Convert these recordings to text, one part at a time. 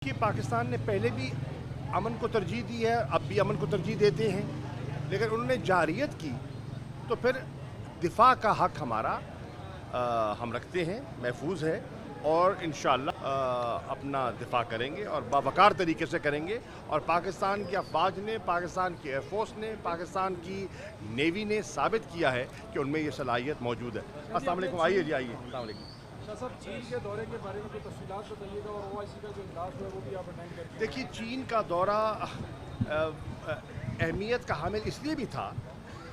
کہ پاکستان نے پہلے بھی امن کو ترجیح دی ہے، اب بھی امن کو ترجیح دیتے ہیں، لیکن انہوں نے جارحیت کی تو پھر دفاع کا حق ہمارا ہم رکھتے ہیں، محفوظ ہے اور انشاءاللہ اپنا دفاع کریں گے اور باوقار طریقے سے کریں گے۔ اور پاکستان کی افواج نے، پاکستان کی ایئر فورس نے، پاکستان کی نیوی نے ثابت کیا ہے کہ ان میں یہ صلاحیت موجود ہے۔ السلام علیکم، آئیے جی، آئیے۔ السلام علیکم شاہ صاحب، چین کے دورے کے بارے میں کوئی تفصیلات بتائیے گا، اور OIC کا جو اجلاس ہے وہ بھی آپ اٹینڈ کریں گے۔ دیکھیے، چین کا دورہ اہمیت کا حامل اس لیے بھی تھا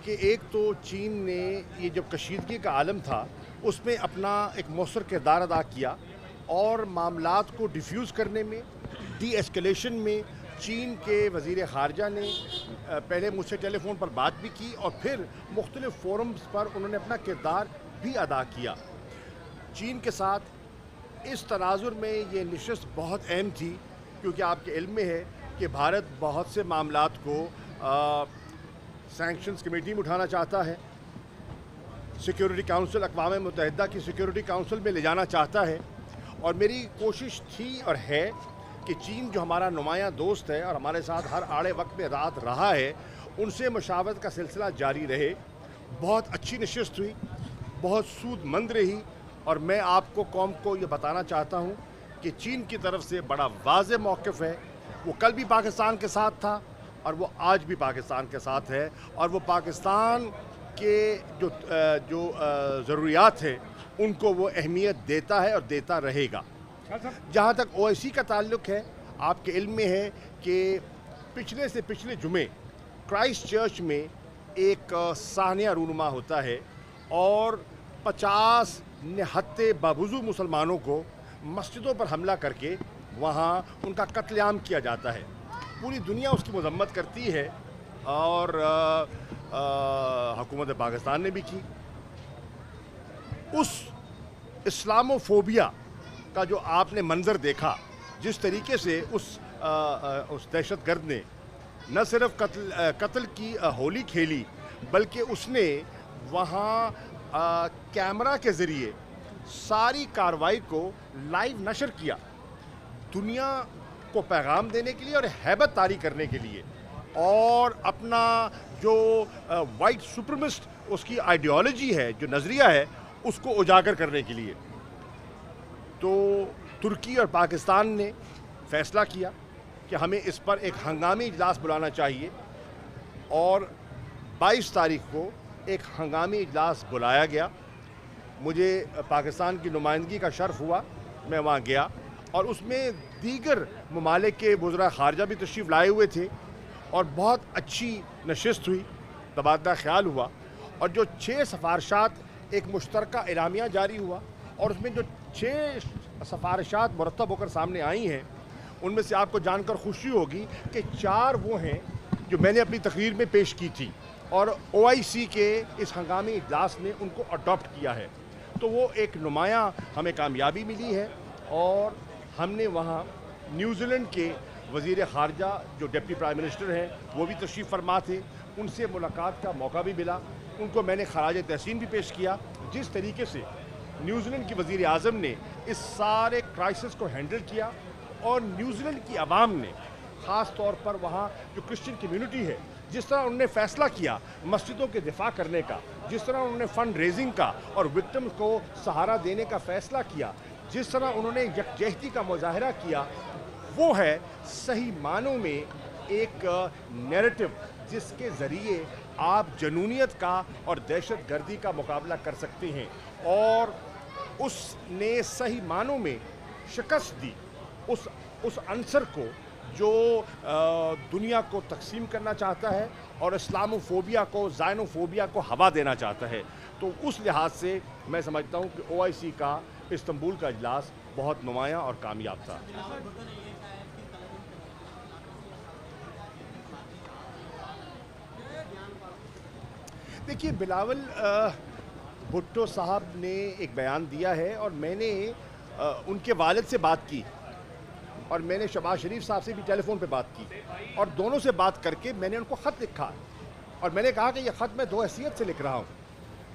کہ ایک تو چین نے یہ جب کشیدگی کا عالم تھا اس میں اپنا ایک مؤثر کردار ادا کیا اور معاملات کو ڈیفیوز کرنے میں، ڈی ایسکیلیشن میں چین کے وزیر خارجہ نے پہلے مجھ سے ٹیلی فون پر بات بھی کی اور پھر مختلف فورمز پر انہوں نے اپنا کردار بھی ادا کیا۔ چین کے ساتھ اس تناظر میں یہ نشست بہت اہم تھی کیونکہ آپ کے علم میں ہے کہ بھارت بہت سے معاملات کو سینکشنز کمیٹی میں اٹھانا چاہتا ہے، سیکیورٹی کاؤنسل، اقوام متحدہ کی سیکیورٹی کاؤنسل میں لے جانا چاہتا ہے، اور میری کوشش تھی اور ہے کہ چین جو ہمارا نمایاں دوست ہے اور ہمارے ساتھ ہر آڑے وقت میں رات رہا ہے، ان سے مشاورت کا سلسلہ جاری رہے۔ بہت اچھی نشست ہوئی، بہت سود مند رہی، اور میں آپ کو قوم کو یہ بتانا چاہتا ہوں کہ چین کی طرف سے بڑا واضح موقف ہے۔ وہ کل بھی پاکستان کے ساتھ تھا اور وہ آج بھی پاکستان کے ساتھ ہے، اور وہ پاکستان کے جو ضروریات ہیں ان کو وہ اہمیت دیتا ہے اور دیتا رہے گا۔ جہاں تک OIC کا تعلق ہے، آپ کے علم میں ہے کہ پچھلے سے پچھلے جمعے کرائسٹ چرچ میں ایک سانحہ رونما ہوتا ہے اور 50 نہتے باوضو مسلمانوں کو مسجدوں پر حملہ کر کے وہاں ان کا قتل عام کیا جاتا ہے۔ پوری دنیا اس کی مذمت کرتی ہے اور حکومت پاکستان نے بھی کی۔ اس اسلامو فوبیا کا جو آپ نے منظر دیکھا، جس طریقے سے اس دہشت گرد نے نہ صرف قتل کی ہولی کھیلی بلکہ اس نے وہاں کیمرہ کے ذریعے ساری کارروائی کو لائیو نشر کیا، دنیا کو پیغام دینے کے لیے اور ہیبت طاری کرنے کے لیے، اور اپنا جو وائٹ سپرمسٹ اس کی آئیڈیالوجی ہے، جو نظریہ ہے، اس کو اجاگر کرنے کے لیے۔ تو ترکی اور پاکستان نے فیصلہ کیا کہ ہمیں اس پر ایک ہنگامی اجلاس بلانا چاہیے، اور 22 تاریخ کو ایک ہنگامی اجلاس بلایا گیا۔ مجھے پاکستان کی نمائندگی کا شرف ہوا، میں وہاں گیا، اور اس میں دیگر ممالک کے وزراء خارجہ بھی تشریف لائے ہوئے تھے، اور بہت اچھی نشست ہوئی، تبادلہ خیال ہوا، اور جو 6 سفارشات ایک مشترکہ اعلامیہ جاری ہوا، اور اس میں جو 6 سفارشات مرتب ہو کر سامنے آئی ہیں ان میں سے آپ کو جان کر خوشی ہوگی کہ 4 وہ ہیں جو میں نے اپنی تقریر میں پیش کی تھی، اور OIC کے اس ہنگامی اجلاس نے ان کو اڈاپٹ کیا ہے۔ تو وہ ایک نمایاں ہمیں کامیابی ملی ہے، اور ہم نے وہاں نیوزی لینڈ کے وزیر خارجہ جو ڈپٹی پرائم منسٹر ہیں وہ بھی تشریف فرما تھے، ان سے ملاقات کا موقع بھی ملا، ان کو میں نے خراج تحسین بھی پیش کیا۔ جس طریقے سے نیوزی لینڈ کی وزیر اعظم نے اس سارے کرائسس کو ہینڈل کیا، اور نیوزی لینڈ کی عوام نے خاص طور پر وہاں جو کرسچن کمیونٹی ہے، جس طرح انہوں نے فیصلہ کیا مسجدوں کے دفاع کرنے کا، جس طرح انہوں نے فنڈ ریزنگ کا اور وکٹم کو سہارا دینے کا فیصلہ کیا، جس طرح انہوں نے یکجہتی کا مظاہرہ کیا، وہ ہے صحیح معنوں میں ایک نیریٹو جس کے ذریعے آپ جنونیت کا اور دہشت گردی کا مقابلہ کر سکتے ہیں، اور اس نے صحیح معنوں میں شکست دی اس عنصر کو جو دنیا کو تقسیم کرنا چاہتا ہے اور اسلامو فوبیا کو، زائنو فوبیا کو ہوا دینا چاہتا ہے۔ تو اس لحاظ سے میں سمجھتا ہوں کہ OIC کا استنبول کا اجلاس بہت نمایاں اور کامیاب تھا۔ دیکھیے، بلاول بھٹو صاحب نے ایک بیان دیا ہے، اور میں نے ان کے والد سے بات کی، اور میں نے شہباز شریف صاحب سے بھی ٹیلی فون پہ بات کی، اور دونوں سے بات کر کے میں نے ان کو خط لکھا، اور میں نے کہا کہ یہ خط میں 2 حیثیت سے لکھ رہا ہوں۔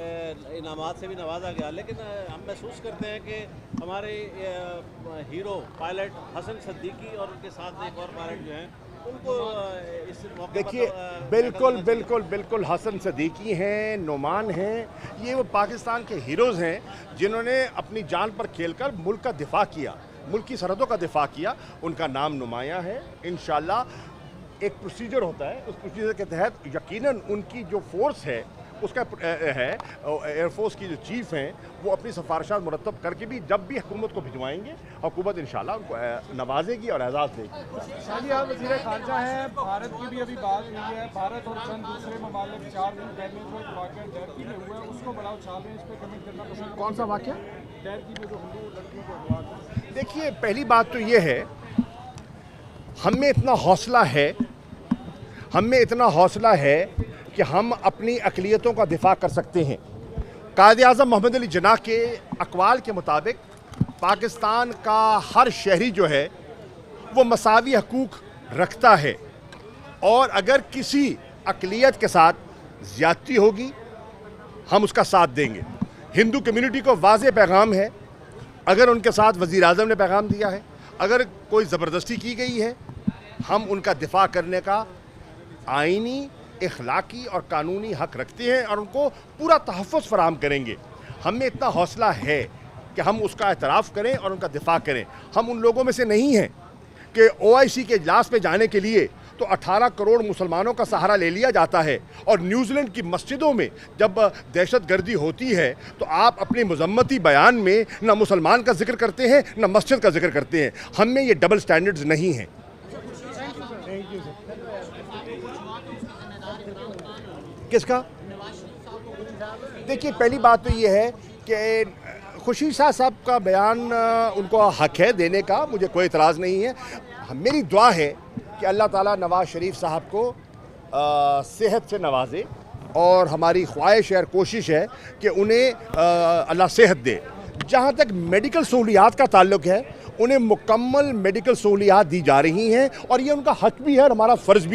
انعامات سے بھی نوازا گیا، لیکن ہم محسوس کرتے ہیں کہ ہمارے ہیرو پائلٹ حسن صدیقی اور ان کے ساتھ ایک اور پائلٹ جو ہیں ان کو اس موقع دیکھیے بالکل حسن صدیقی ہیں، نعمان ہیں، یہ وہ پاکستان کے ہیروز ہیں جنہوں نے اپنی جان پر کھیل کر ملک کا دفاع کیا، ملک کی سرحدوں کا دفاع کیا. ان کا نام نمایاں ہے. انشاءاللہ ایک پروسیجر ہوتا ہے، اس پروسیجر کے تحت یقیناً ان کی جو فورس ہے اس کا ہے ایئر فورس کی جو چیف ہیں وہ اپنی سفارشات مرتب کر کے بھی جب بھی حکومت کو بھجوائیں گے، حکومت انشاءاللہ ان کو نوازے گی اور اعزاز دے گی. شاہ جی، آپ وزیر خارجہ ہیں، بھارت کی بھی ابھی بات ہوئی ہے، بھارت اور چند دوسرے ممالک 4 دن پہلے جو ایک واقعہ ڈیرکی میں ہوا ہے اس کو بڑا اچھال رہے ہیں، اس پہ کمنٹ کرنا پسند. کون سا واقعہ؟ ڈیرکی میں جو ہندو لڑکیوں کو اغوا کیا. دیکھیے پہلی بات تو یہ ہے ہم میں اتنا حوصلہ ہے کہ ہم اپنی اقلیتوں کا دفاع کر سکتے ہیں. قائد اعظم محمد علی جناح کے اقوال کے مطابق پاکستان کا ہر شہری جو ہے وہ مساوی حقوق رکھتا ہے، اور اگر کسی اقلیت کے ساتھ زیادتی ہوگی ہم اس کا ساتھ دیں گے. ہندو کمیونٹی کو واضح پیغام ہے، اگر ان کے ساتھ وزیر اعظم نے پیغام دیا ہے، اگر کوئی زبردستی کی گئی ہے ہم ان کا دفاع کرنے کا آئینی، اخلاقی اور قانونی حق رکھتے ہیں اور ان کو پورا تحفظ فراہم کریں گے. ہم میں اتنا حوصلہ ہے کہ ہم اس کا اعتراف کریں اور ان کا دفاع کریں. ہم ان لوگوں میں سے نہیں ہیں کہ OIC کے اجلاس پہ جانے کے لیے تو 18 کروڑ مسلمانوں کا سہارا لے لیا جاتا ہے، اور نیوزی لینڈ کی مسجدوں میں جب دہشت گردی ہوتی ہے تو آپ اپنی مذمتی بیان میں نہ مسلمان کا ذکر کرتے ہیں نہ مسجد کا ذکر کرتے ہیں. ہم میں یہ ڈبل سٹینڈرڈز نہیں ہیں. کس کا؟ دیکھیے پہلی بات تو یہ ہے کہ خوشی شاہ صاحب کا بیان ان کو حق ہے دینے کا، مجھے کوئی اعتراض نہیں ہے. میری دعا ہے کہ اللہ تعالیٰ نواز شریف صاحب کو صحت سے نوازے، اور ہماری خواہش ہے اور کوشش ہے کہ انہیں اللہ صحت دے. جہاں تک میڈیکل سہولیات کا تعلق ہے انہیں مکمل میڈیکل سہولیات دی جا رہی ہیں، اور یہ ان کا حق بھی ہے اور ہمارا فرض بھی